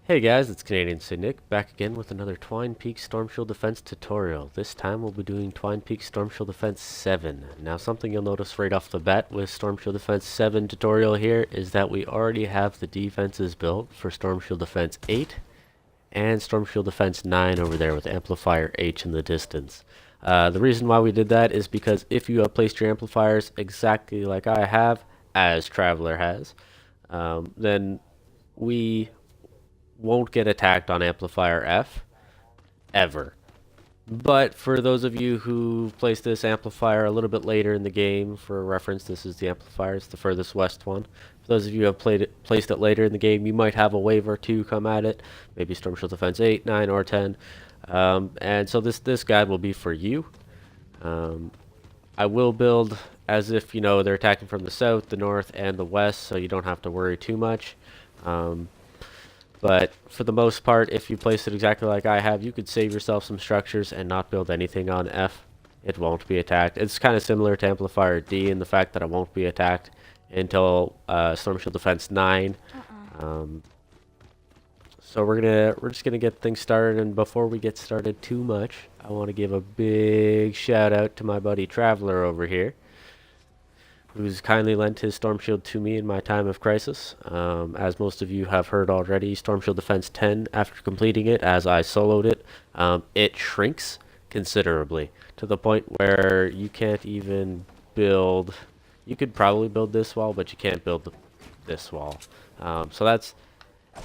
Hey guys, it's CanadienSaintNk back again with another Twine Peaks Storm Shield Defense tutorial. This time we'll be doing Twine Peaks Storm Shield Defense 7. Now something you'll notice right off the bat with Storm Shield Defense 7 tutorial here is that we already have the defenses built for Storm Shield Defense 8 and Storm Shield Defense 9 over there with Amplifier H in the distance. The reason why we did that is because if you have placed your amplifiers exactly like I have, as Traveler has, then we won't get attacked on Amplifier F ever. But for those of you who placed this amplifier a little bit later in the game, for reference, this is the amplifier, it's the furthest west one. For those of you who have placed it later in the game, you might have a wave or two come at it, maybe Storm Shield Defense 8, 9, or 10. And so this guide will be for you. I will build as if, you know, they're attacking from the south, the north, and the west, so you don't have to worry too much. But for the most part, if you place it exactly like I have, you could save yourself some structures and not build anything on F. It won't be attacked. It's kind of similar to Amplifier D in the fact that it won't be attacked until Storm Shield Defense 9. So we're just gonna get things started, and before we get started too much, I want to give a big shout out to my buddy Traveler over here, who's kindly lent his Storm Shield to me in my time of crisis. As most of you have heard already, Storm Shield Defense 10, after completing it, as I soloed it, it shrinks considerably to the point where you can't even build. You could probably build this wall, but you can't build this wall. So that's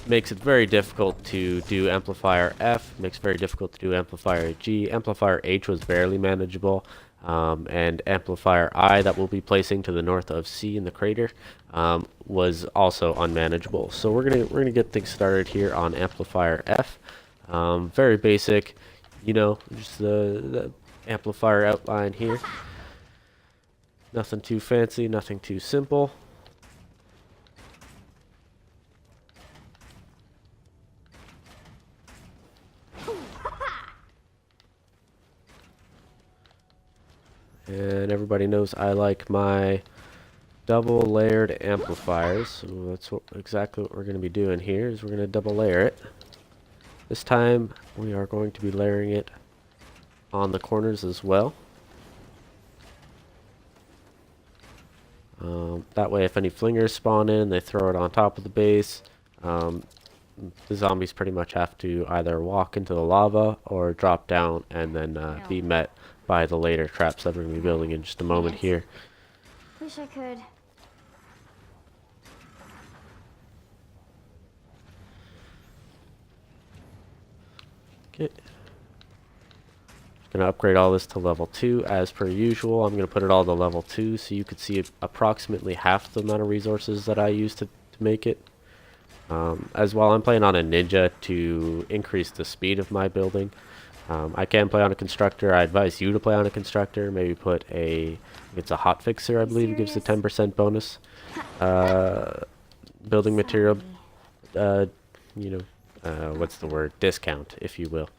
makes it very difficult to do Amplifier F, makes it very difficult to do Amplifier G. Amplifier H was barely manageable. And Amplifier I that we'll be placing to the north of C in the crater was also unmanageable. So we're gonna get things started here on Amplifier F. Very basic, you know, just the amplifier outline here. Nothing too fancy, nothing too simple. And everybody knows I like my double layered amplifiers, so that's exactly what we're going to be doing here, is we're going to double layer it. This time we are going to be layering it on the corners as well. That way if any flingers spawn in, they throw it on top of the base. The zombies pretty much have to either walk into the lava or drop down and then be met by the later traps that we're going to be building in just a moment here. Wish I could. Okay. Going to upgrade all this to level 2 as per usual. I'm going to put it all to level 2 so you could see approximately half the amount of resources that I use to make it. As well, I'm playing on a ninja to increase the speed of my building. I can play on a constructor. I advise you to play on a constructor. Maybe put it's a hot fixer, I believe. It gives a 10% bonus. Building material, what's the word? Discount, if you will.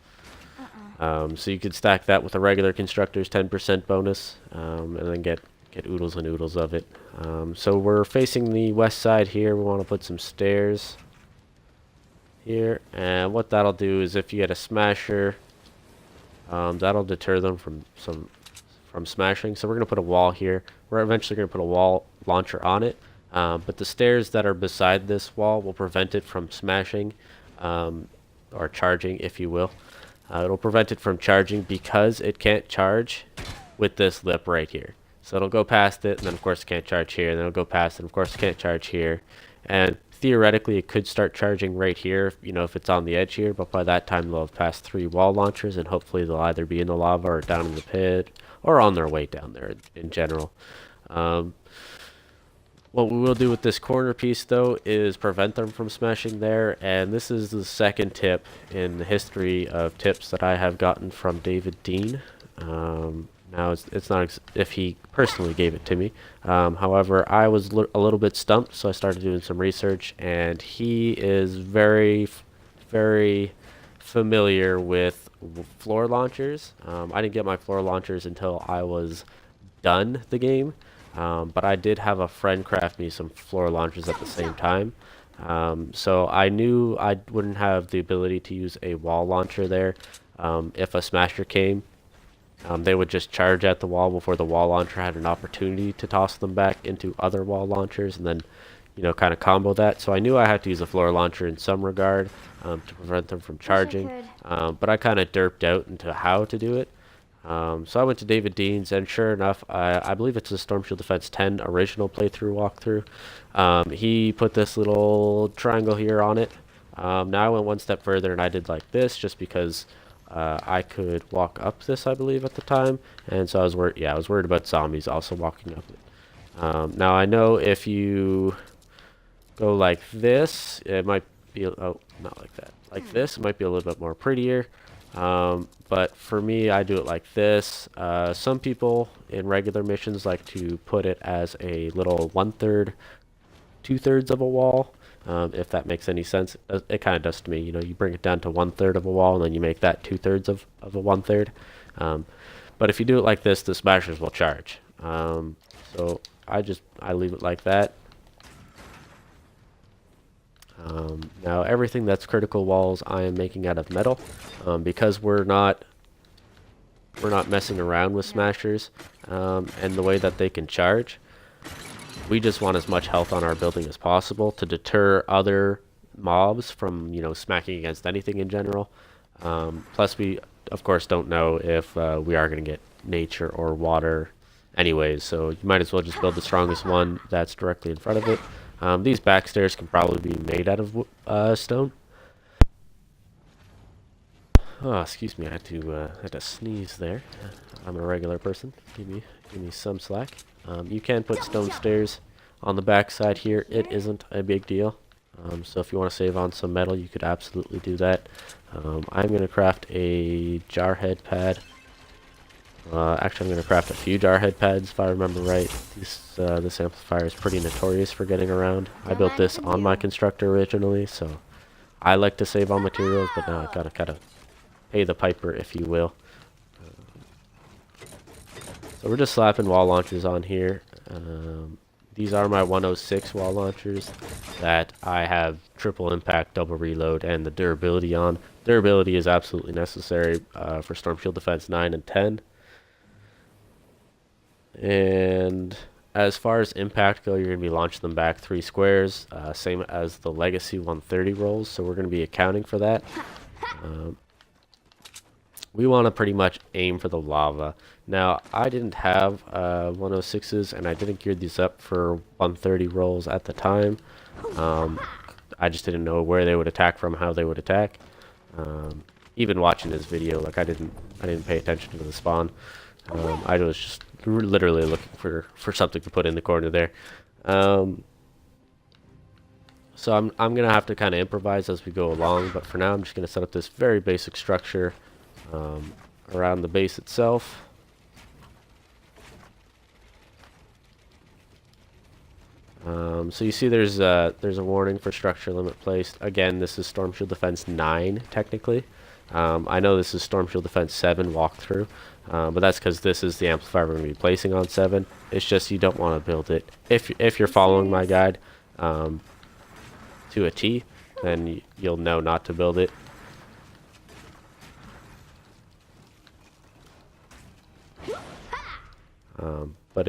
So you could stack that with a regular constructor's 10% bonus, and then get oodles and oodles of it. So we're facing the west side here. We want to put some stairs here, and what that'll do is if you get a smasher, that'll deter them from smashing. So we're going to put a wall here. We're eventually going to put a wall launcher on it, but the stairs that are beside this wall will prevent it from smashing, or charging, if you will. It'll prevent it from charging because it can't charge with this lip right here. So it'll go past it, and then of course it can't charge here, and then it'll go past it, and of course it can't charge here. And theoretically it could start charging right here, you know, if it's on the edge here, but by that time they'll have passed 3 wall launchers, and hopefully they'll either be in the lava or down in the pit, or on their way down there in general. What we will do with this corner piece, though, is prevent them from smashing there, and this is the second tip in the history of tips that I have gotten from David Dean. Now, it's not if he personally gave it to me. However, I was a little bit stumped, so I started doing some research, and he is very, very familiar with floor launchers. I didn't get my floor launchers until I was done the game. But I did have a friend craft me some floor launchers at the same time. So I knew I wouldn't have the ability to use a wall launcher there. If a smasher came, they would just charge at the wall before the wall launcher had an opportunity to toss them back into other wall launchers, and then, you know, kind of combo that. So I knew I had to use a floor launcher in some regard to prevent them from charging, but I kind of derped out into how to do it. So I went to David Dean's, and sure enough, I believe it's a Storm Shield Defense 10 original playthrough walkthrough. He put this little triangle here on it. Now I went one step further, and I did like this just because I could walk up this, I believe, at the time, and so I was worried. Yeah, I was worried about zombies also walking up it. Now I know if you go like this, it might be not like that. Like this, it might be a little bit more prettier. But for me, I do it like this. Some people in regular missions like to put it as a little 1/3, 2/3 of a wall. If that makes any sense. It kind of does to me. You know, you bring it down to 1/3 of a wall, and then you make that 2/3 of a 1/3. But if you do it like this, the smashers will charge. So I leave it like that. Now everything that's critical walls I am making out of metal, because we're not messing around with smashers and the way that they can charge. We just want as much health on our building as possible to deter other mobs from, you know, smacking against anything in general. Plus we of course don't know if we are going to get nature or water anyways, so you might as well just build the strongest one that's directly in front of it. These back stairs can probably be made out of stone. Oh, excuse me, I had to sneeze there. I'm a regular person. Give me some slack. You can put stone stairs on the back side here. It isn't a big deal. So if you want to save on some metal, you could absolutely do that. I'm going to craft a jar head pad. Actually, I'm going to craft a few jar head pads, if I remember right. This amplifier is pretty notorious for getting around. I built this on my constructor originally, so I like to save on materials, but now I've got to kind of pay the piper, if you will. So we're just slapping wall launchers on here. These are my 106 wall launchers that I have triple impact, double reload, and the durability on. Durability is absolutely necessary for Storm Shield Defense 9 and 10. And as far as impact go, you're going to be launching them back 3 squares, same as the Legacy 130 rolls, so we're going to be accounting for that. We want to pretty much aim for the lava. Now, I didn't have 106s, and I didn't gear these up for 130 rolls at the time. I just didn't know where they would attack from, how they would attack. Even watching this video, like I didn't pay attention to the spawn. I was just literally looking for something to put in the corner there. So I'm gonna have to kind of improvise as we go along, but for now I'm just gonna set up this very basic structure around the base itself. So you see there's a warning for structure limit placed. Again, this is Storm Shield Defense 9 technically. I know this is Storm Shield Defense 7 walkthrough, but that's because this is the amplifier we're going to be placing on 7. It's just you don't want to build it. If you're following my guide to a T, then you'll know not to build it. But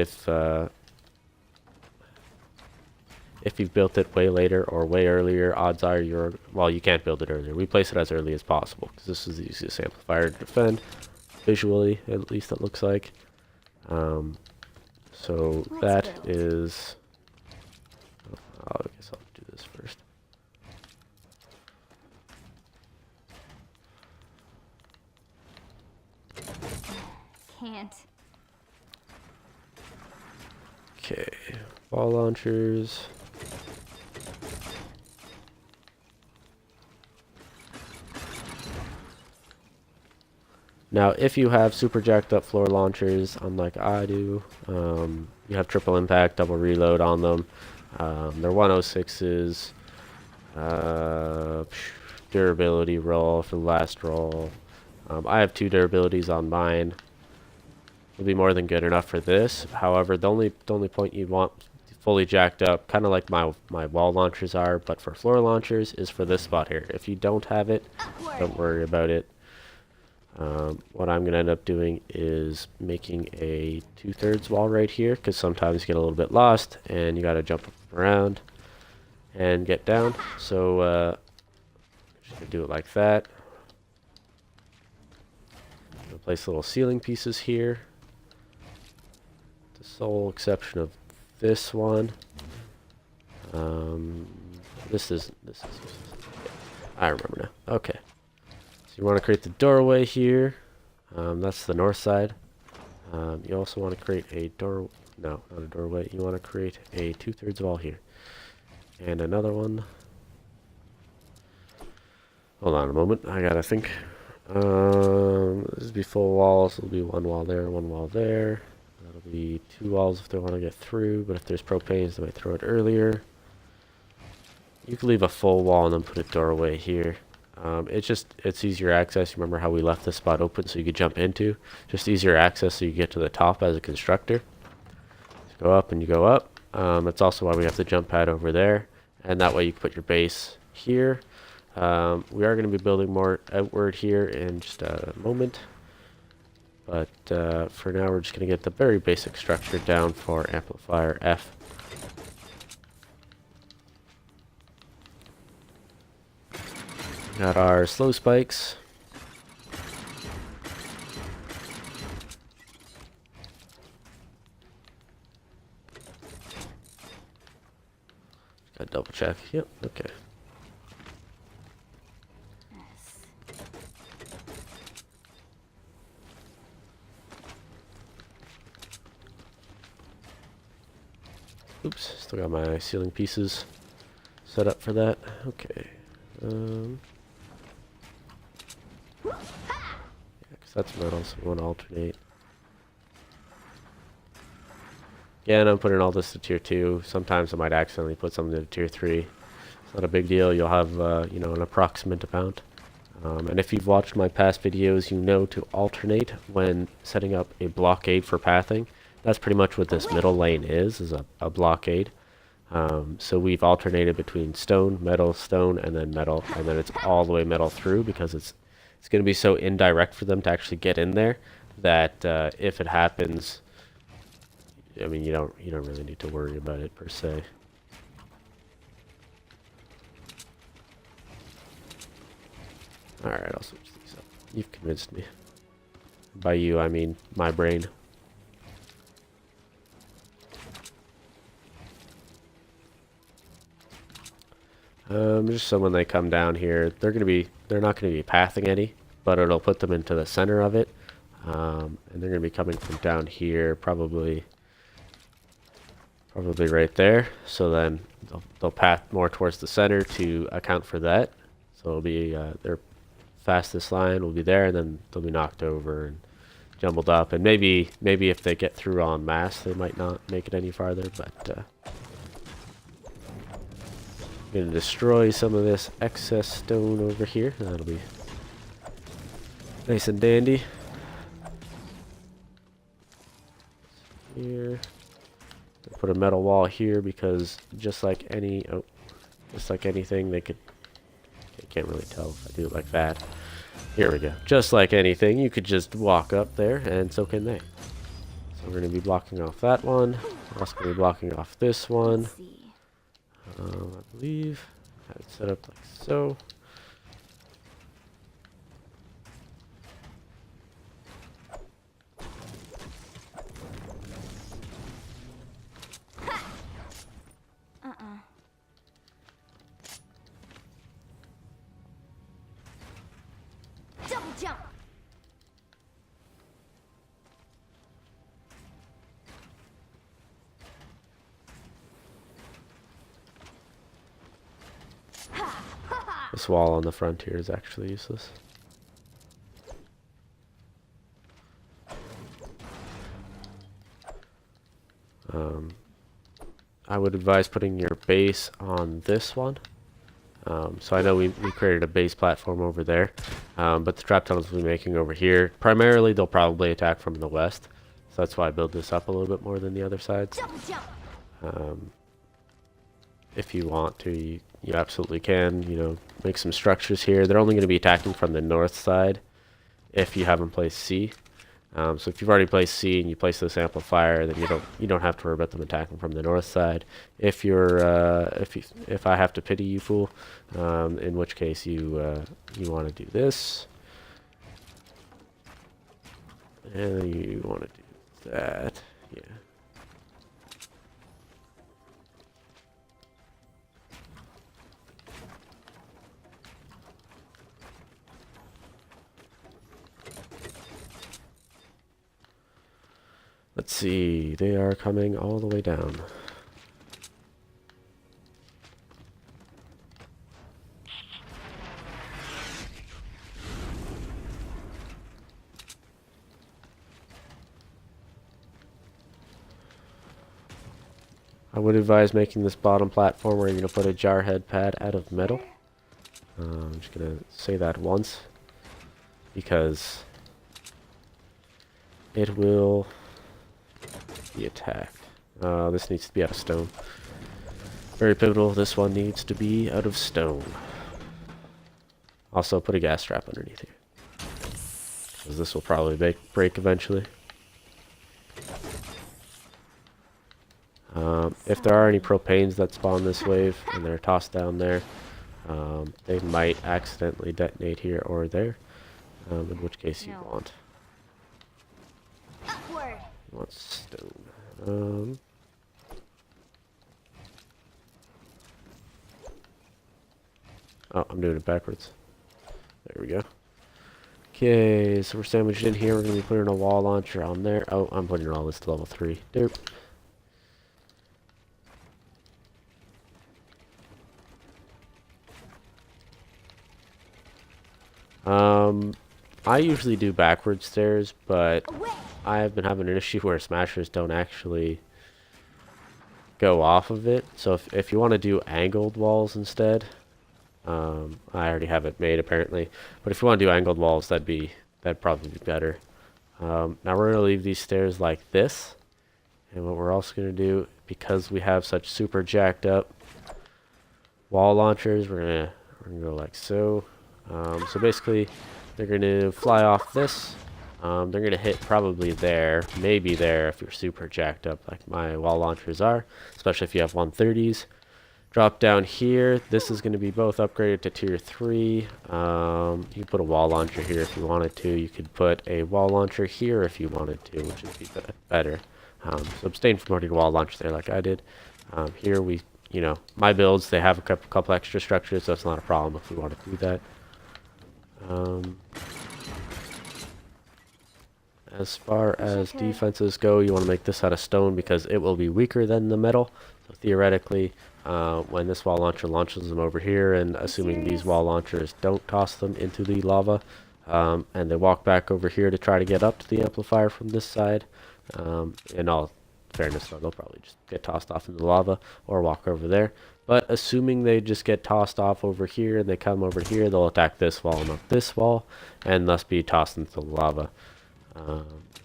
if you've built it way later or way earlier, odds are you can't build it earlier. We place it as early as possible because this is the easiest amplifier to defend, visually at least it looks like. So that is... I guess I'll do this first. Can't. Okay, ball launchers. Now, if you have super jacked up floor launchers, unlike I do, you have triple impact, double reload on them. They're 106s. Durability roll for the last roll. I have 2 durabilities on mine. Will be more than good enough for this. However, the only point you'd want fully jacked up, kind of like my wall launchers are, but for floor launchers is for this spot here. If you don't have it, don't worry about it. What I'm going to end up doing is making a 2/3 wall right here, because sometimes you get a little bit lost and you got to jump around and get down. So just going to do it like that. Place little ceiling pieces here. The sole exception of this one. This is. I remember now. Okay. So you want to create the doorway here. That's the north side. You also want to create a door. No, not a doorway. You want to create a 2/3 wall here, and another one. Hold on a moment. I gotta think. This will be full walls. It'll be one wall there, one wall there. That'll be 2 walls if they want to get through, but if there's propanes, they might throw it earlier. You could leave a full wall and then put a doorway here. It's easier access. Remember how we left this spot open so you could jump into? Just easier access so you get to the top as a constructor. Just go up and you go up. That's also why we have the jump pad over there, and that way you can put your base here. We are going to be building more outward here in just a moment, but for now we're just going to get the very basic structure down for amplifier F. Got our slow spikes. Gotta double check. Yep, okay. Oops, still got my ceiling pieces set up for that. Okay. Yeah, because that's metal, so we want to alternate. Again, I'm putting all this to tier 2. Sometimes I might accidentally put something to tier 3. It's not a big deal. You'll have, you know, an approximate amount. And if you've watched my past videos, you know to alternate when setting up a blockade for pathing. That's pretty much what this middle lane is a blockade. So we've alternated between stone, and then metal, and then it's all the way metal through, because it's going to be so indirect for them to actually get in there that if it happens, I mean, you don't really need to worry about it per se. All right, I'll switch these up. You've convinced me. By you, I mean my brain. Just so when they come down here, they're not gonna be pathing any, but it'll put them into the center of it, and they're gonna be coming from down here, probably right there. So then they'll path more towards the center to account for that. So it'll be their fastest line will be there, and then they'll be knocked over and jumbled up, and maybe if they get through en masse, they might not make it any farther, but. I'm going to destroy some of this excess stone over here. That'll be nice and dandy. Here, put a metal wall here because just like anything, they can't really tell if I do it like that. Here we go. Just like anything, you could just walk up there, and so can they. So we're going to be blocking off that one. We're also going to be blocking off this one. I believe I have it set up like so. Double jump. This wall on the front here is actually useless. I would advise putting your base on this one. So I know we created a base platform over there, but the trap tunnels we'll be making over here, primarily they'll probably attack from the west. So that's why I build this up a little bit more than the other sides. if you want to, you absolutely can, you know, make some structures here. They're only going to be attacking from the north side if you haven't placed C. So if you've already placed C and you place this amplifier, then you don't have to worry about them attacking from the north side. If if I have to pity you, fool, in which case you want to do this, and then you want to do that, yeah. Let's see, they are coming all the way down. I would advise making this bottom platform where you're going to put a jar head pad out of metal. I'm just going to say that once, because it will be attacked. This needs to be out of stone. Very pivotal, this one needs to be out of stone. Also put a gas trap underneath here, because this will probably break eventually. If there are any propanes that spawn this wave and they're tossed down there, they might accidentally detonate here or there, in which case you want stone. Oh, I'm doing it backwards. There we go. Okay, so we're sandwiched in here. We're going to be putting a wall launcher on there. Oh, I'm putting all this to level 3. Derp. I usually do backward stairs, but I have been having an issue where smashers don't actually go off of it. So if you want to do angled walls instead, I already have it made apparently, but if you want to do angled walls, that'd probably be better. Now we're going to leave these stairs like this, and what we're also going to do, because we have such super jacked up wall launchers, we're gonna go like so. So basically, they're going to fly off this. They're going to hit probably there, maybe there if you're super jacked up like my wall launchers are, especially if you have 130s. Drop down here. This is going to be both upgraded to tier 3. You can put a wall launcher here if you wanted to. You could put a wall launcher here if you wanted to, which would be better. So abstain from putting a wall launcher there like I did. Here we, my builds, they have a couple extra structures, so it's not a problem if we want to do that. As far as defenses go, you want to make this out of stone because it will be weaker than the metal. So theoretically, when this wall launcher launches them over here, and assuming these wall launchers don't toss them into the lava, and they walk back over here to try to get up to the amplifier from this side, in all fairness though, they'll probably just get tossed off into the lava or walk over there. But assuming they just get tossed off over here and they come over here, they'll attack this wall and not this wall, and thus be tossed into the lava.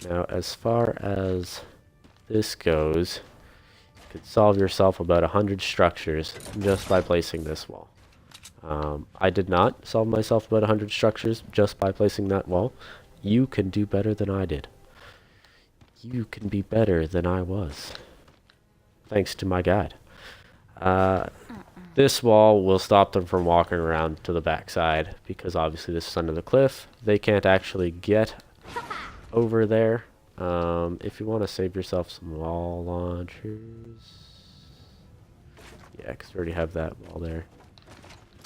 Now, as far as this goes, you could solve yourself about 100 structures just by placing this wall. I did not solve myself about 100 structures just by placing that wall. You can do better than I did. You can be better than I was, thanks to my guide. This wall will stop them from walking around to the backside, because obviously this is under the cliff. They can't actually get over there. If you want to save yourself some wall launchers, yeah, because we already have that wall there.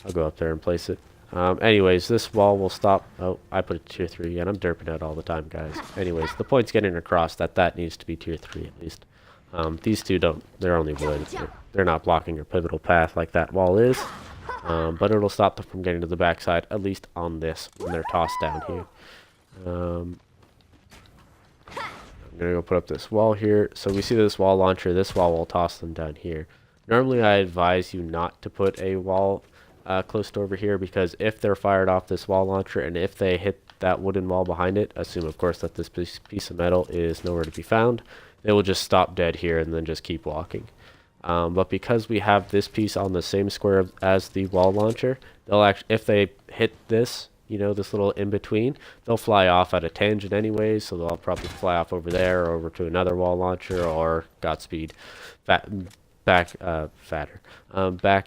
I'll go up there and place it. Anyways, this wall will stop. Oh, I put it tier 3 again. I'm derping out all the time, guys. Anyways, the point's getting across that needs to be tier 3 at least. These two don't. They're only wood. They're not blocking your pivotal path like that wall is. But it'll stop them from getting to the backside, at least on this, when they're tossed down here. I'm going to go put up this wall here. So we see this wall launcher. This wall will toss them down here. Normally, I advise you not to put a wall close to over here, because if they're fired off this wall launcher and if they hit that wooden wall behind it, assume, of course, that this piece of metal is nowhere to be found, they will just stop dead here and then just keep walking. But because we have this piece on the same square as the wall launcher, they'll actually, if they hit this, you know, this little in between, they'll fly off at a tangent anyways, so they'll probably fly off over there or over to another wall launcher, or Godspeed, back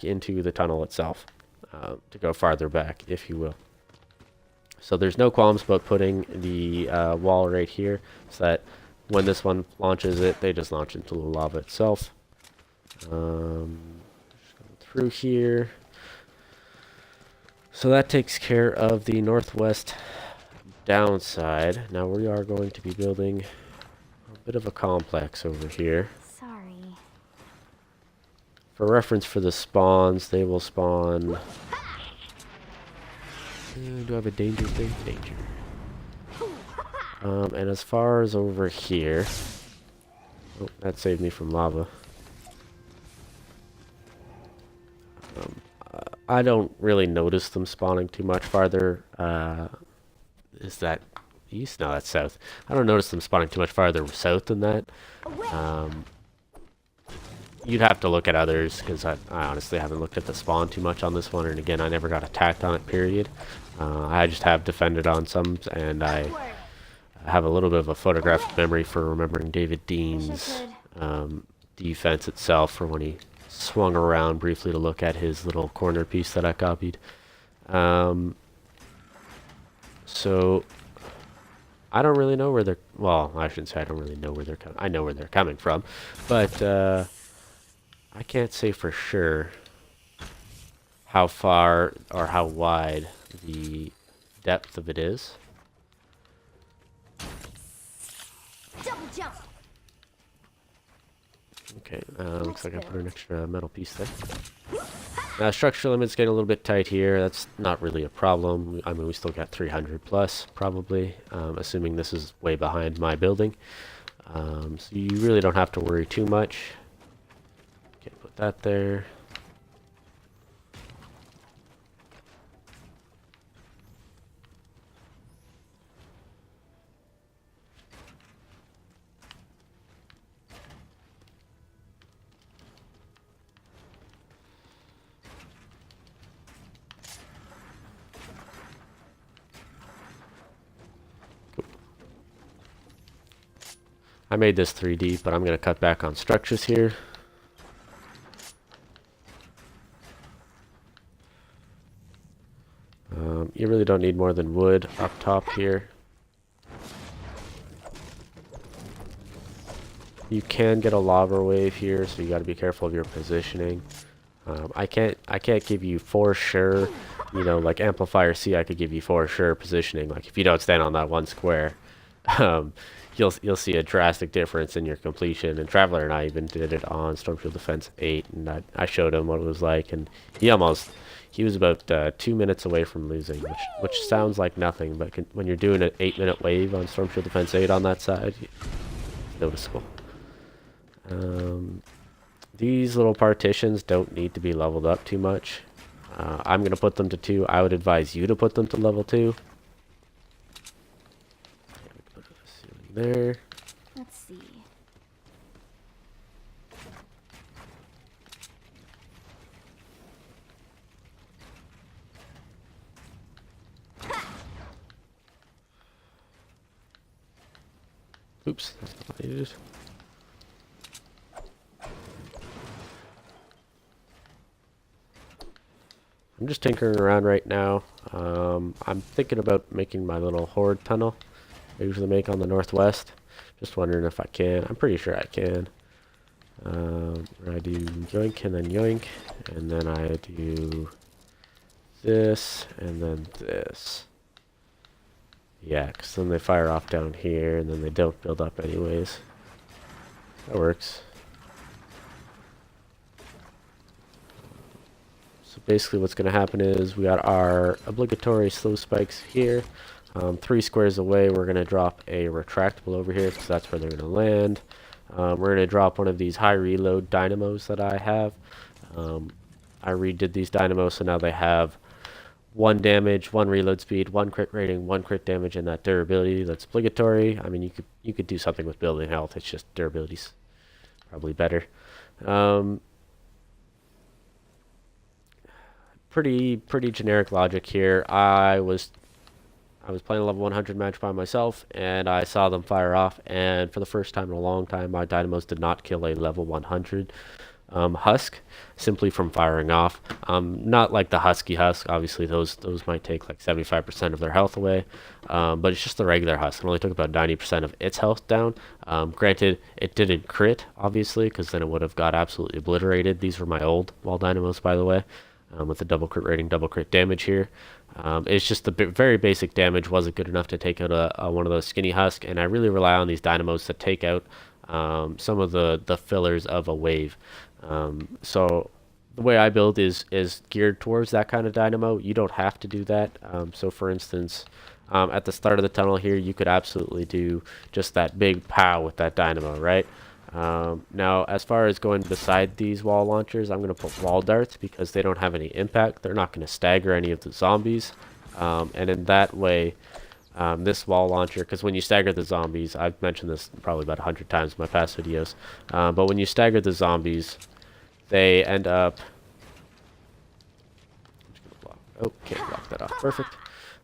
into the tunnel itself, to go farther back, if you will. So there's no qualms about putting the wall right here, so that when this one launches it, they just launch into the lava itself. Just going through here. So that takes care of the northwest downside. Now we are going to be building a bit of a complex over here. Sorry. For reference for the spawns, they will spawn... do I have a danger thing? Danger. And as far as over here... Oh, that saved me from lava. I don't really notice them spawning too much farther. Is that east? No, that's south. I don't notice them spawning too much farther south than that. You'd have to look at others, because I honestly haven't looked at the spawn too much on this one, and again, I never got attacked on it, period. I just have defended on some, and I have a little bit of a photographic memory for remembering David Dean's defense itself, for when he swung around briefly to look at his little corner piece that I copied. So I don't really know where they're, well, I shouldn't say I don't really know where they're coming. I know where they're coming from, but I can't say for sure how far or how wide the depth of it is. Double jump. Okay, looks like I put an extra metal piece there. Now, structure limit's getting a little bit tight here. That's not really a problem. I mean, we still got 300 plus, probably, assuming this is way behind my building. So you really don't have to worry too much. Okay, put that there. I made this 3D, but I'm going to cut back on structures here. You really don't need more than wood up top here. You can get a lava wave here, so you got to be careful of your positioning. I can't give you for sure, you know, like Amplifier C, I could give you for sure positioning. Like if you don't stand on that one square, you'll see a drastic difference in your completion. And Traveler and I even did it on Stormfield Defense 8, and I showed him what it was like, and he was about 2 minutes away from losing, which sounds like nothing, but when you're doing an 8-minute wave on Stormfield Defense 8 on that side, it's noticeable. These little partitions don't need to be leveled up too much. I'm going to put them to 2. I would advise you to put them to level 2. Put a ceiling there. Let's see. Oops, that's not what I needed. I'm just tinkering around right now. I'm thinking about making my little horde tunnel I usually make on the northwest. Just wondering if I can. I'm pretty sure I can. Where I do yoink and then yoink, and then I do this and then this. Yeah, because then they fire off down here and then they don't build up anyways. That works. So basically what's going to happen is we got our obligatory slow spikes here. 3 squares away we're going to drop a retractable over here because that's where they're going to land. We're going to drop one of these high reload dynamos that I have. I redid these dynamos, so now they have 1 damage, 1 reload speed, 1 crit rating, 1 crit damage, and that durability that's obligatory. I mean, you could do something with building health. It's just durability's probably better. pretty generic logic here. I was playing a level 100 match by myself, and I saw them fire off, and for the first time in a long time, my dynamos did not kill a level 100 husk simply from firing off. Not like the husky husk. Obviously, those might take like 75% of their health away, but it's just the regular husk. It only took about 90% of its health down. Granted, it didn't crit, obviously, because then it would have got absolutely obliterated. These were my old wall dynamos, by the way, with the double crit rating, double crit damage here. It's just the very basic damage wasn't good enough to take out one of those skinny husk, and I really rely on these dynamos to take out some of the fillers of a wave. So the way I build is geared towards that kind of dynamo. You don't have to do that. So for instance, at the start of the tunnel here, you could absolutely do just that big pow with that dynamo, right? Now, as far as going beside these wall launchers, I'm going to put wall darts because they don't have any impact. They're not going to stagger any of the zombies. And in that way, this wall launcher, because when you stagger the zombies, I've mentioned this probably about 100 times in my past videos, but when you stagger the zombies, they end up... Oh, can't block that off. Perfect.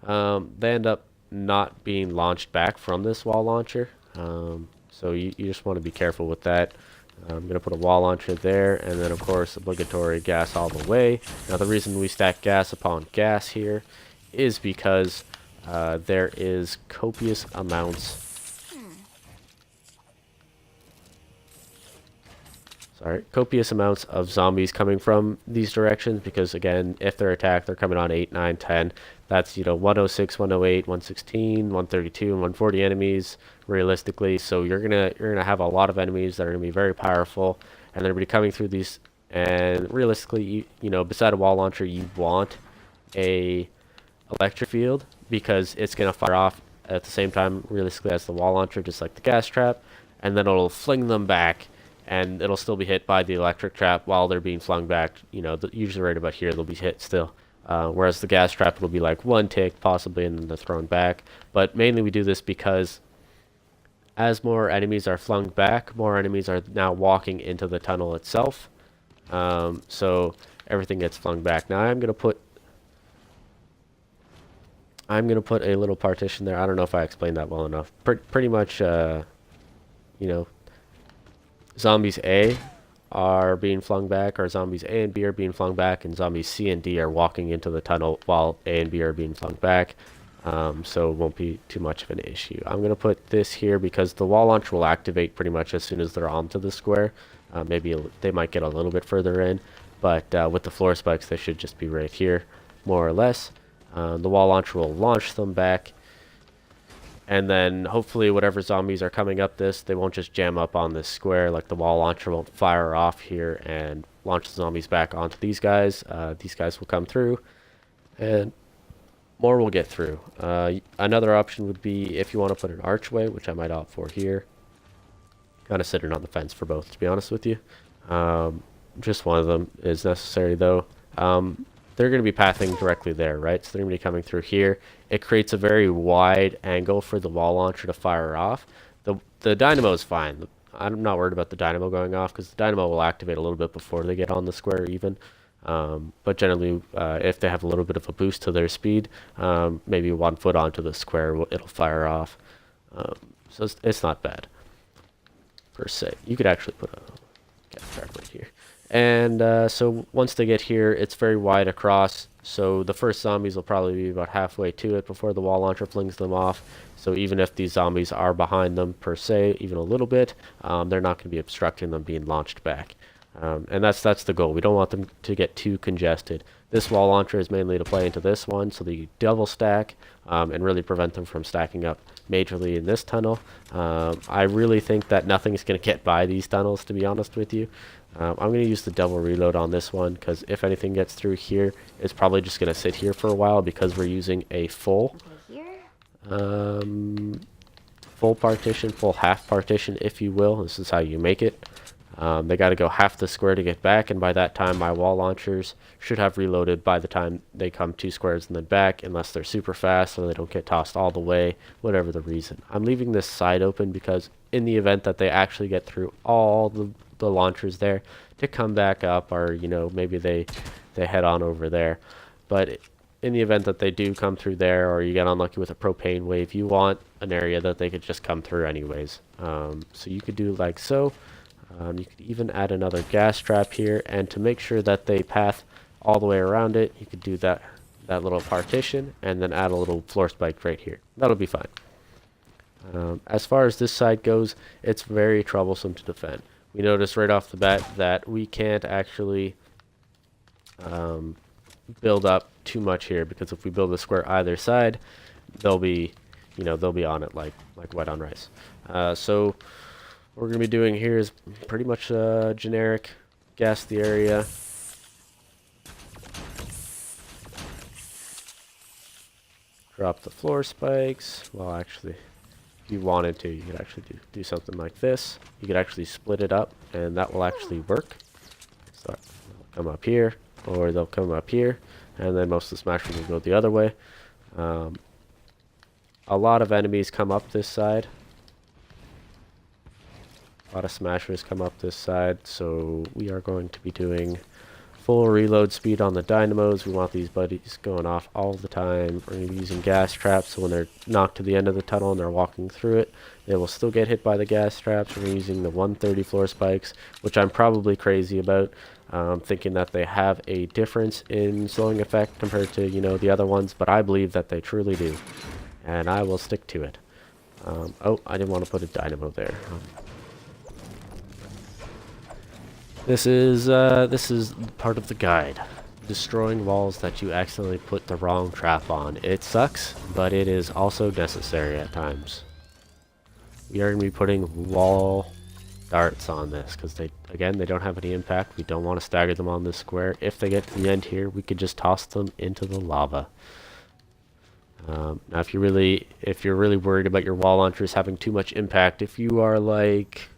They end up not being launched back from this wall launcher. So you just want to be careful with that. I'm going to put a wall launcher there, and then of course obligatory gas all the way. Now the reason we stack gas upon gas here is because there is copious amounts of zombies coming from these directions, because again, if they're attacked, they're coming on 8, 9, 10. That's, 106, 108, 116, 132, and 140 enemies realistically. So you're gonna have a lot of enemies that are gonna be very powerful, and they're gonna be coming through these. And realistically, beside a wall launcher, you want a electric field because it's gonna fire off at the same time realistically as the wall launcher, just like the gas trap, and then it'll fling them back, and it'll still be hit by the electric trap while they're being flung back. Usually right about here they'll be hit still. Whereas the gas trap will be like one tick possibly, and then they're thrown back. But mainly we do this because as more enemies are flung back, more enemies are now walking into the tunnel itself. So everything gets flung back. Now I'm gonna put a little partition there. I don't know if I explained that well enough. Pretty much, zombies A are being flung back, or zombies A and B are being flung back, and zombies C and D are walking into the tunnel while A and B are being flung back. So it won't be too much of an issue. I'm going to put this here because the wall launcher will activate pretty much as soon as they're onto the square. Maybe they might get a little bit further in, but with the floor spikes, they should just be right here, more or less. The wall launcher will launch them back, and then hopefully whatever zombies are coming up this, they won't just jam up on this square. Like the wall launcher won't fire off here and launch the zombies back onto these guys. These guys will come through, and more will get through. Another option would be if you want to put an archway, which I might opt for here. Kind of sitting on the fence for both, to be honest with you. Just one of them is necessary though. They're going to be pathing directly there, right? So they're going to be coming through here. It creates a very wide angle for the wall launcher to fire off. The dynamo is fine. I'm not worried about the dynamo going off because the dynamo will activate a little bit before they get on the square even. But generally, if they have a little bit of a boost to their speed, maybe 1 foot onto the square, it'll fire off. So it's not bad, per se. You could actually put a gas trap right here. And so once they get here, it's very wide across. So the first zombies will probably be about halfway to it before the wall launcher flings them off. So even if these zombies are behind them, per se, even a little bit, they're not going to be obstructing them being launched back. And that's the goal. We don't want them to get too congested. This wall launcher is mainly to play into this one, so that you double stack and really prevent them from stacking up majorly in this tunnel. I really think that nothing's going to get by these tunnels, to be honest with you. I'm going to use the double reload on this one, because if anything gets through here, it's probably just going to sit here for a while because we're using a full partition, full half partition, if you will. This is how you make it. They got to go half the square to get back, and by that time my wall launchers should have reloaded by the time they come 2 squares and then back, unless they're super fast or they don't get tossed all the way, whatever the reason. I'm leaving this side open because in the event that they actually get through all the the launchers there to come back up, or maybe they head on over there. But in the event that they do come through there, or you get unlucky with a propane wave, you want an area that they could just come through anyways. So you could do like so. You could even add another gas trap here, and to make sure that they path all the way around it, you could do that little partition, and then add a little floor spike right here. That'll be fine. As far as this side goes, it's very troublesome to defend. We notice right off the bat that we can't actually build up too much here, because if we build a square either side, they'll be on it like wet on rice. So what we're going to be doing here is pretty much generic gas the area. Drop the floor spikes. Well, actually, if you wanted to, you could actually do something like this. You could actually split it up, and that will actually work. So they'll come up here, or they'll come up here, and then most of the smashers will go the other way. A lot of enemies come up this side. A lot of smashers come up this side, so we are going to be doing full reload speed on the dynamos. We want these buddies going off all the time. We're going to be using gas traps, so when they're knocked to the end of the tunnel and they're walking through it, they will still get hit by the gas traps. We're using the 130 floor spikes, which I'm probably crazy about, thinking that they have a difference in slowing effect compared to the other ones, but I believe that they truly do, and I will stick to it. Oh, I didn't want to put a dynamo there. This is part of the guide. Destroying walls that you accidentally put the wrong trap on. It sucks, but it is also necessary at times. We are going to be putting wall darts on this, because they don't have any impact. We don't want to stagger them on this square. If they get to the end here, we could just toss them into the lava. Now if you're really worried about your wall launchers having too much impact, if you are like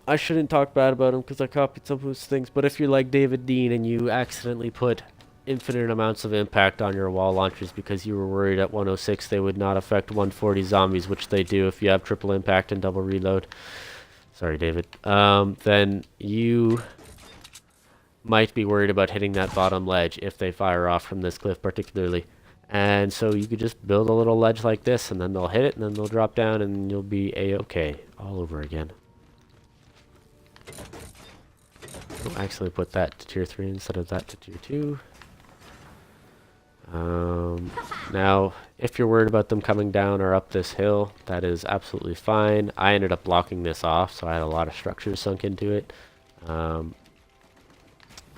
I shouldn't talk bad about him because I copied some of his things, but if you're like David Dean and you accidentally put infinite amounts of impact on your wall launchers because you were worried at 106 they would not affect 140 zombies, which they do if you have triple impact and double reload. Sorry, David. Then you might be worried about hitting that bottom ledge if they fire off from this cliff particularly. And so you could just build a little ledge like this, and then they'll hit it, and then they'll drop down, and you'll be a-okay all over again. I'll actually put that to tier 3 instead of that to tier 2. Now, if you're worried about them coming down or up this hill, that is absolutely fine. I ended up blocking this off, so I had a lot of structures sunk into it.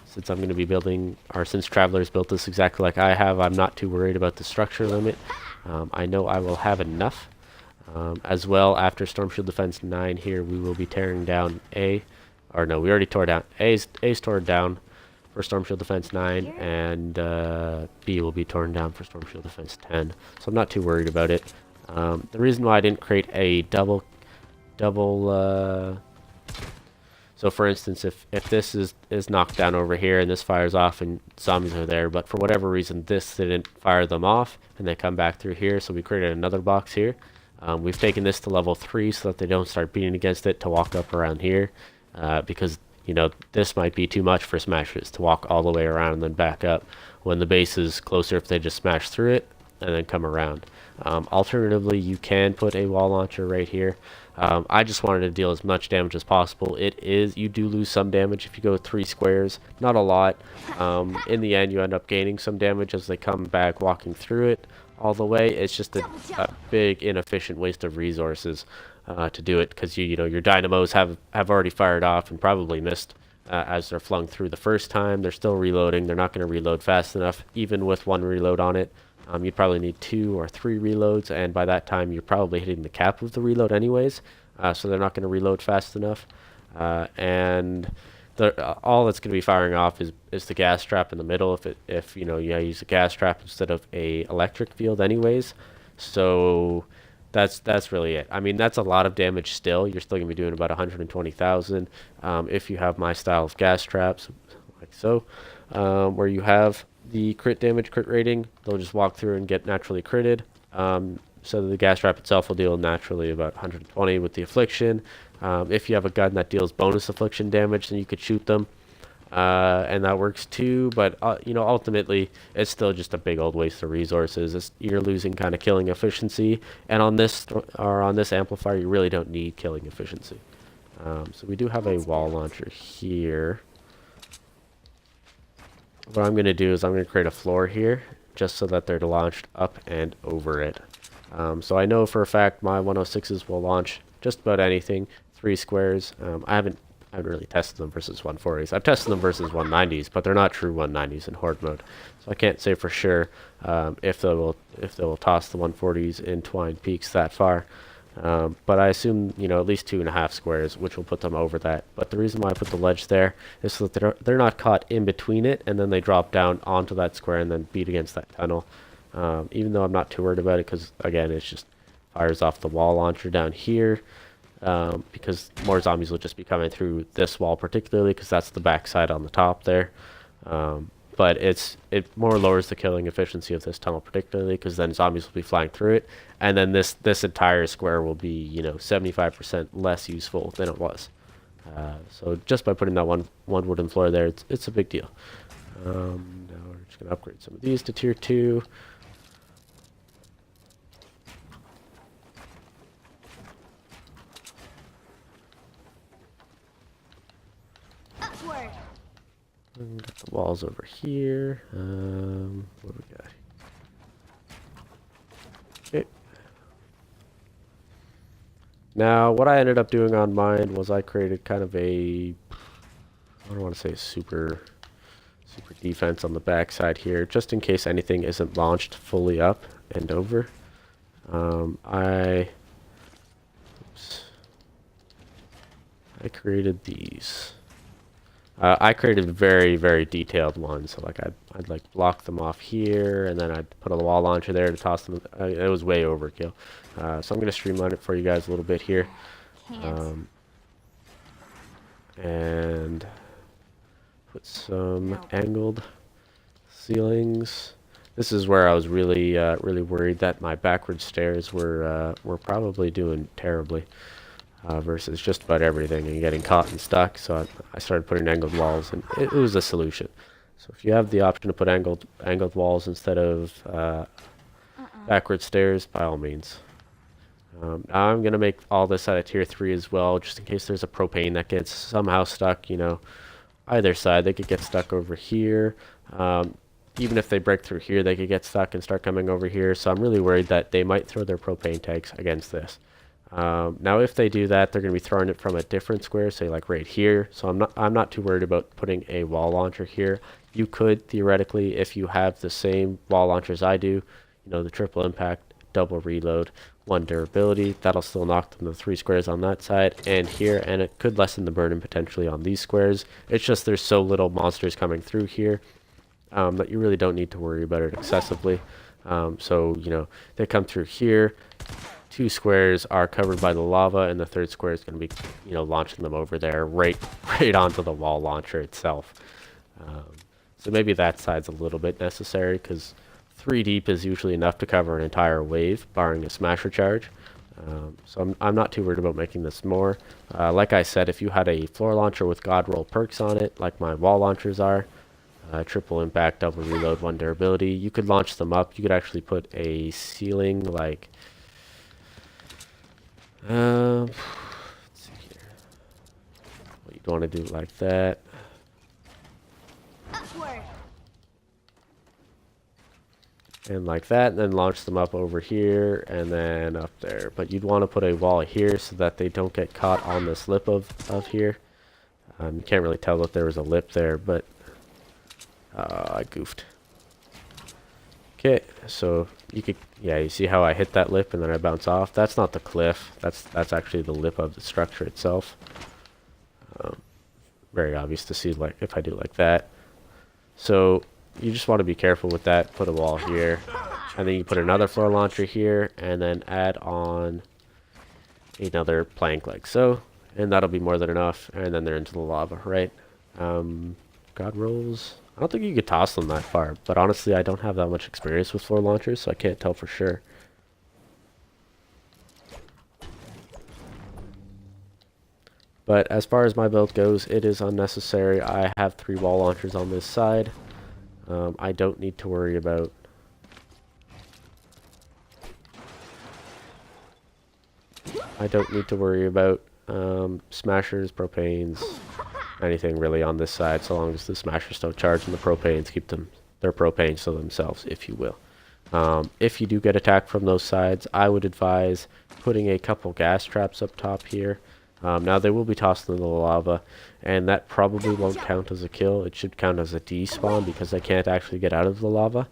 Since I'm going to be building, or since Travelers built this exactly like I have, I'm not too worried about the structure limit. I know I will have enough. As well, after Storm Shield Defense 9 here, we will be tearing down A. Or no, we already tore down. A's torn down for Storm Shield Defense 9, and B will be torn down for Storm Shield Defense 10. So I'm not too worried about it. The reason why I didn't create a double so for instance, if this is knocked down over here and this fires off and zombies are there, but for whatever reason this didn't fire them off and they come back through here, so we created another box here. We've taken this to level 3 so that they don't start beating against it to walk up around here. Because, this might be too much for smashers to walk all the way around and then back up when the base is closer if they just smash through it and then come around. Alternatively, you can put a wall launcher right here. I just wanted to deal as much damage as possible. You do lose some damage if you go 3 squares, not a lot. In the end, you end up gaining some damage as they come back walking through it all the way. It's just a big inefficient waste of resources to do it, because your dynamos have already fired off and probably missed as they're flung through the first time. They're still reloading. They're not going to reload fast enough, even with 1 reload on it. You'd probably need 2 or 3 reloads, and by that time you're probably hitting the cap of the reload anyways, so they're not going to reload fast enough. And all that's going to be firing off is the gas trap in the middle if you use a gas trap instead of a electric field anyways. So that's really it. I mean, that's a lot of damage still. You're still going to be doing about 120,000 if you have my style of gas traps, like so, where you have the crit damage, crit rating. They'll just walk through and get naturally critted. So the gas trap itself will deal naturally about 120 with the affliction. If you have a gun that deals bonus affliction damage, then you could shoot them. And that works too, but you know, ultimately it's still just a big old waste of resources. You're losing kind of killing efficiency, and on this amplifier you really don't need killing efficiency. So we do have a wall launcher here. What I'm going to do is I'm going to create a floor here just so that they're launched up and over it. So I know for a fact my 106s will launch just about anything, 3 squares. I haven't really tested them versus 140s. I've tested them versus 190s, but they're not true 190s in horde mode. So I can't say for sure if they will toss the 140s in Twine peaks that far. But I assume, you know, at least 2.5 squares, which will put them over that. But the reason why I put the ledge there is so that they're not caught in between it, and then they drop down onto that square and then beat against that tunnel. Even though I'm not too worried about it, because again, it's just fires off the wall launcher down here. Because more zombies will just be coming through this wall particularly, because that's the backside on the top there. But it more lowers the killing efficiency of this tunnel particularly, because then zombies will be flying through it, and then this entire square will be, you know, 75% less useful than it was. So just by putting that one wooden floor there, it's a big deal. Now we're just gonna upgrade some of these to tier 2. Upward. Got the walls over here. What do we got? Okay. Now, what I ended up doing on mine was I created kind of I don't want to say super defense on the backside here, just in case anything isn't launched fully up and over. I created these. I created very detailed ones. So like I'd like block them off here, and then I'd put a wall launcher there to toss them. It was way overkill. So I'm gonna streamline it for you guys a little bit here, and put some angled ceilings. This is where I was really worried that my backward stairs were probably doing terribly. Versus just about everything and getting caught and stuck. So I started putting angled walls, and it was a solution. So if you have the option to put angled walls instead of backward stairs, by all means. Now I'm gonna make all this out of tier 3 as well, just in case there's a propane that gets somehow stuck. You know, either side they could get stuck over here. Even if they break through here, they could get stuck and start coming over here. So I'm really worried that they might throw their propane tanks against this. Now if they do that, they're going to be throwing it from a different square, say like right here. So I'm not too worried about putting a wall launcher here. You could theoretically, if you have the same wall launchers I do, you know, the triple impact, double reload, 1 durability, that'll still knock them to 3 squares on that side and here, and it could lessen the burden potentially on these squares. It's just there's so little monsters coming through here that you really don't need to worry about it excessively. So, you know, they come through here. 2 squares are covered by the lava, and the 3rd square is going to be, you know, launching them over there right onto the wall launcher itself. So maybe that side's a little bit necessary, because 3 deep is usually enough to cover an entire wave, barring a smasher charge. So I'm not too worried about making this more. Like I said, if you had a floor launcher with God Roll perks on it, like my wall launchers are, triple impact, double reload, 1 durability, you could launch them up. You could actually put a ceiling like... let's see here. What you'd want to do like that. Upward. And like that, and then launch them up over here and then up there. But you'd want to put a wall here so that they don't get caught on this lip of here. You can't really tell that there was a lip there, but I goofed. Okay, so you could, yeah, you see how I hit that lip and then I bounce off? That's not the cliff. That's actually the lip of the structure itself. Very obvious to see, like, if I do like that. So you just want to be careful with that. Put a wall here, and then you put another floor launcher here, and then add on another plank like so, and that'll be more than enough. And then they're into the lava, right? God rolls. I don't think you could toss them that far, but honestly, I don't have that much experience with floor launchers, so I can't tell for sure. But as far as my build goes, it is unnecessary. I have 3 wall launchers on this side. I don't need to worry about smashers, propanes, anything really on this side, so long as the smashers don't charge and the propanes keep their propanes to themselves, if you will. If you do get attacked from those sides, I would advise putting a couple gas traps up top here. Now they will be tossed into the lava, and that probably won't count as a kill. It should count as a despawn because they can't actually get out of the lava.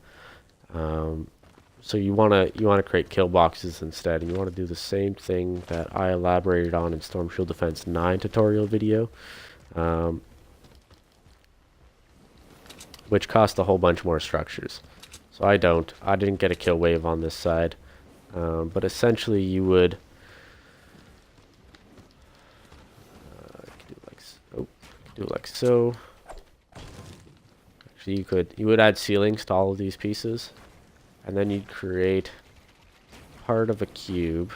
So you wanna create kill boxes instead, and you want to do the same thing that I elaborated on in Storm Shield Defense 9 tutorial video, which cost a whole bunch more structures. So I didn't get a kill wave on this side, but essentially you would do it like so. Actually, you would add ceilings to all of these pieces, and then you'd create part of a cube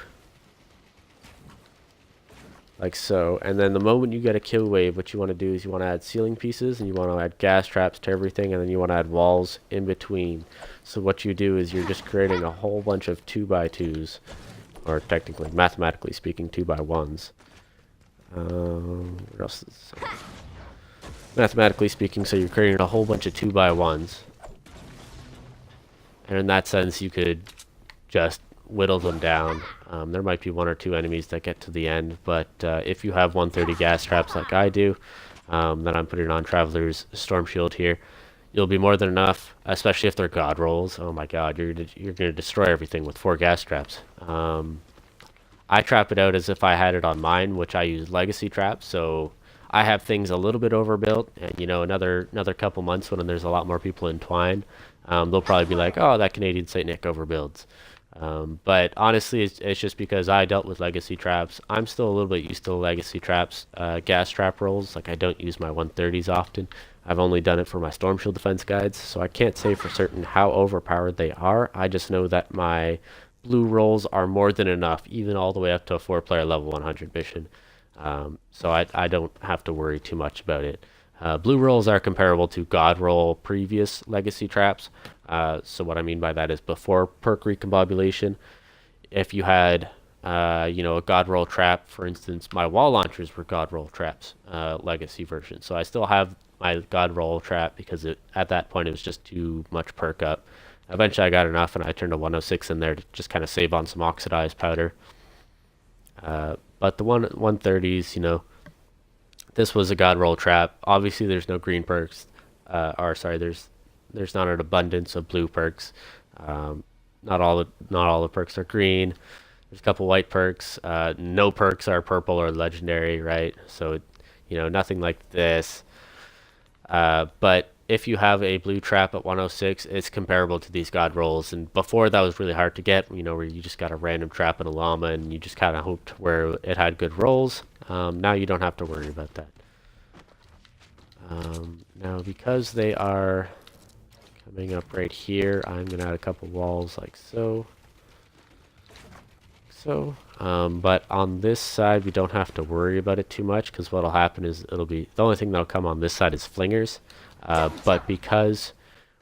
like so. And then the moment you get a kill wave, what you want to do is you want to add ceiling pieces, and you want to add gas traps to everything, and then you want to add walls in between. So what you do is you're just creating a whole bunch of 2x2s, or technically, mathematically speaking, 2x1s. What else is mathematically speaking, so you're creating a whole bunch of 2x1s, and in that sense you could just whittle them down. There might be 1 or 2 enemies that get to the end, but if you have 130 gas traps like I do, that I'm putting on Traveler's Storm Shield here, you'll be more than enough, especially if they're god rolls. Oh my god, you're gonna destroy everything with 4 gas traps. I trap it out as if I had it on mine, which I use legacy traps, so I have things a little bit overbuilt, and you know, another couple months when there's a lot more people in Twine, they'll probably be like, oh, that CanadienSaintNk overbuilds. But honestly, it's just because I dealt with legacy traps. I'm still a little bit used to legacy traps, gas trap rolls. Like, I don't use my 130s often. I've only done it for my Storm Shield defense guides, so I can't say for certain how overpowered they are. I just know that my blue rolls are more than enough, even all the way up to a 4-player level 100 mission. So I don't have to worry too much about it. Blue rolls are comparable to god roll previous legacy traps. So what I mean by that is before perk recombobulation, if you had you know, a god roll trap, for instance, my wall launchers were god roll traps, legacy version. So I still have my god roll trap because at that point it was just too much perk up. Eventually I got enough and I turned a 106 in there to just kind of save on some oxidized powder. But the 130s, you know, this was a god roll trap. Obviously there's no green perks, or sorry, there's not an abundance of blue perks. Not all the perks are green. There's a couple white perks. No perks are purple or legendary, right? So, you know, nothing like this. But if you have a blue trap at 106, it's comparable to these god rolls. And before, that was really hard to get, you know, where you just got a random trap in a llama and you just kind of hoped where it had good rolls. Now you don't have to worry about that. Now, because they are coming up right here, I'm going to add a couple walls like so. But on this side, we don't have to worry about it too much, because what'll happen is the only thing that'll come on this side is flingers. But because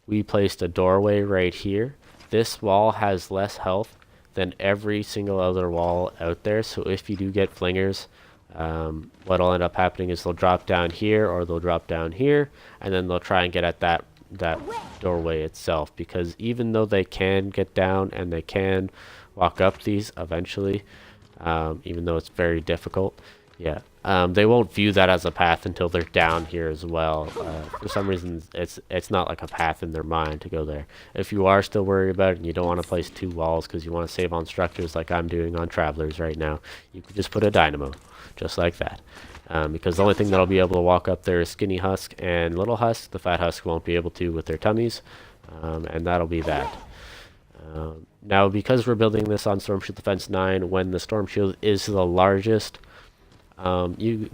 we placed a doorway right here, this wall has less health than every single other wall out there. So if you do get flingers, what'll end up happening is they'll drop down here or they'll drop down here, and then they'll try and get at that doorway itself. Because even though they can get down and they can walk up these eventually, even though it's very difficult, they won't view that as a path until they're down here as well. For some reason, it's not like a path in their mind to go there. If you are still worried about it and you don't want to place 2 walls because you want to save on structures like I'm doing on Travelers right now, you can just put a dynamo, just like that. Because the only thing that'll be able to walk up there is Skinny Husk and Little Husk. The Fat Husk won't be able to with their tummies, and that'll be that. Now, because we're building this on Storm Shield Defense 9, when the Storm Shield is the largest, you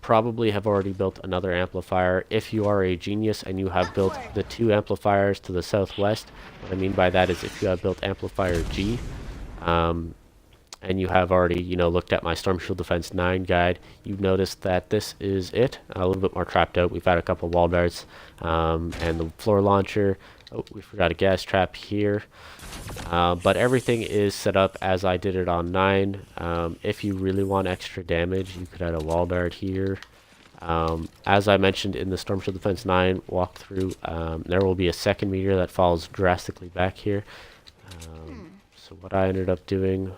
probably have already built another amplifier. If you are a genius and you have built the 2 amplifiers to the southwest, what I mean by that is if you have built amplifier G, and you have already, looked at my Storm Shield Defense 9 guide, you've noticed that this is it. A little bit more trapped out. We've had a couple wall darts, and the floor launcher. Oh, we forgot a gas trap here. But everything is set up as I did it on 9. If you really want extra damage, you could add a wall dart here. As I mentioned in the Storm Shield Defense 9 walkthrough, there will be a second meteor that falls drastically back here. So what I ended up doing,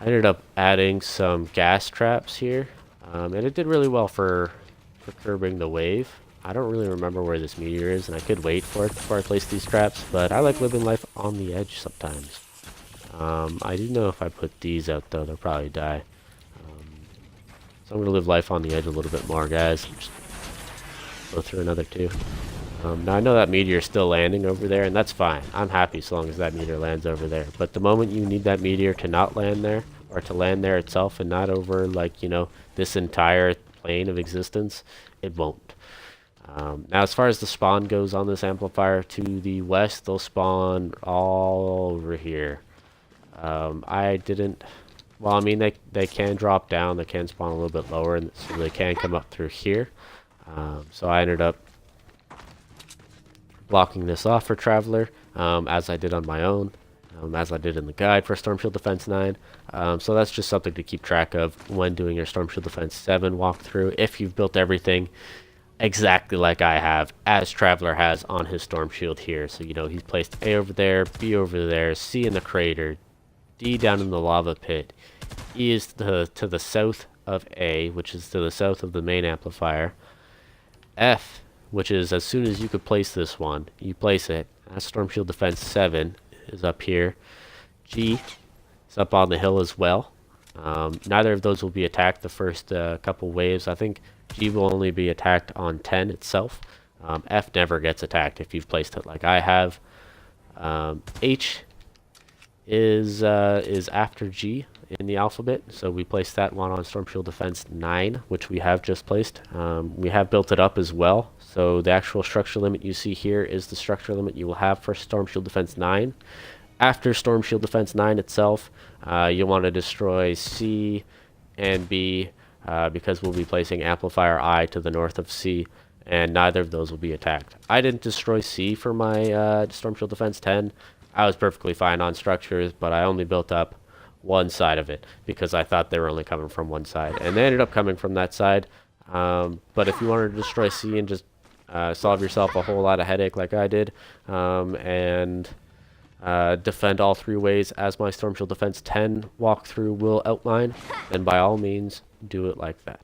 I ended up adding some gas traps here, and it did really well for curbing the wave. I don't really remember where this meteor is, and I could wait for it before I place these traps, but I like living life on the edge sometimes. I do know if I put these out, though, they'll probably die. So I'm going to live life on the edge a little bit more, guys. Just go through another 2. Now, I know that meteor is still landing over there, and that's fine. I'm happy so long as that meteor lands over there. But the moment you need that meteor to not land there, or to land there itself and not over, like, this entire plane of existence, it won't. Now, as far as the spawn goes on this amplifier, to the west, they'll spawn all over here. I didn't... Well, I mean, they can drop down. They can spawn a little bit lower, and so they can come up through here. So I ended up blocking this off for Traveler, as I did on my own, as I did in the guide for Storm Shield Defense 9. So that's just something to keep track of when doing your Storm Shield Defense 7 walkthrough. If you've built everything exactly like I have, as Traveler has on his Storm Shield here. So, he's placed A over there, B over there, C in the crater, D down in the lava pit. E is to the south of A, which is to the south of the main amplifier. F, which is as soon as you could place this one, you place it. That's Storm Shield Defense 7 is up here. G is up on the hill as well. Neither of those will be attacked the first couple waves. I think G will only be attacked on 10 itself. F never gets attacked if you've placed it like I have. H is after G in the alphabet, so we placed that one on Storm Shield Defense 9, which we have just placed. We have built it up as well, so the actual structure limit you see here is the structure limit you will have for Storm Shield Defense 9. After Storm Shield Defense 9 itself, you'll want to destroy C and B, because we'll be placing Amplifier I to the north of C, and neither of those will be attacked. I didn't destroy C for my Storm Shield Defense 10. I was perfectly fine on structures, but I only built up one side of it because I thought they were only coming from one side, and they ended up coming from that side. But if you wanted to destroy C and just solve yourself a whole lot of headache like I did, and defend all 3 ways as my Storm Shield Defense 10 walkthrough will outline, then by all means do it like that.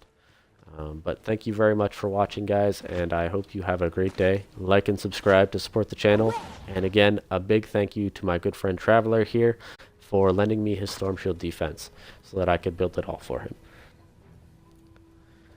But thank you very much for watching, guys, and I hope you have a great day. Like and subscribe to support the channel, and again, a big thank you to my good friend Traveler here for lending me his Storm Shield defense so that I could build it all for him.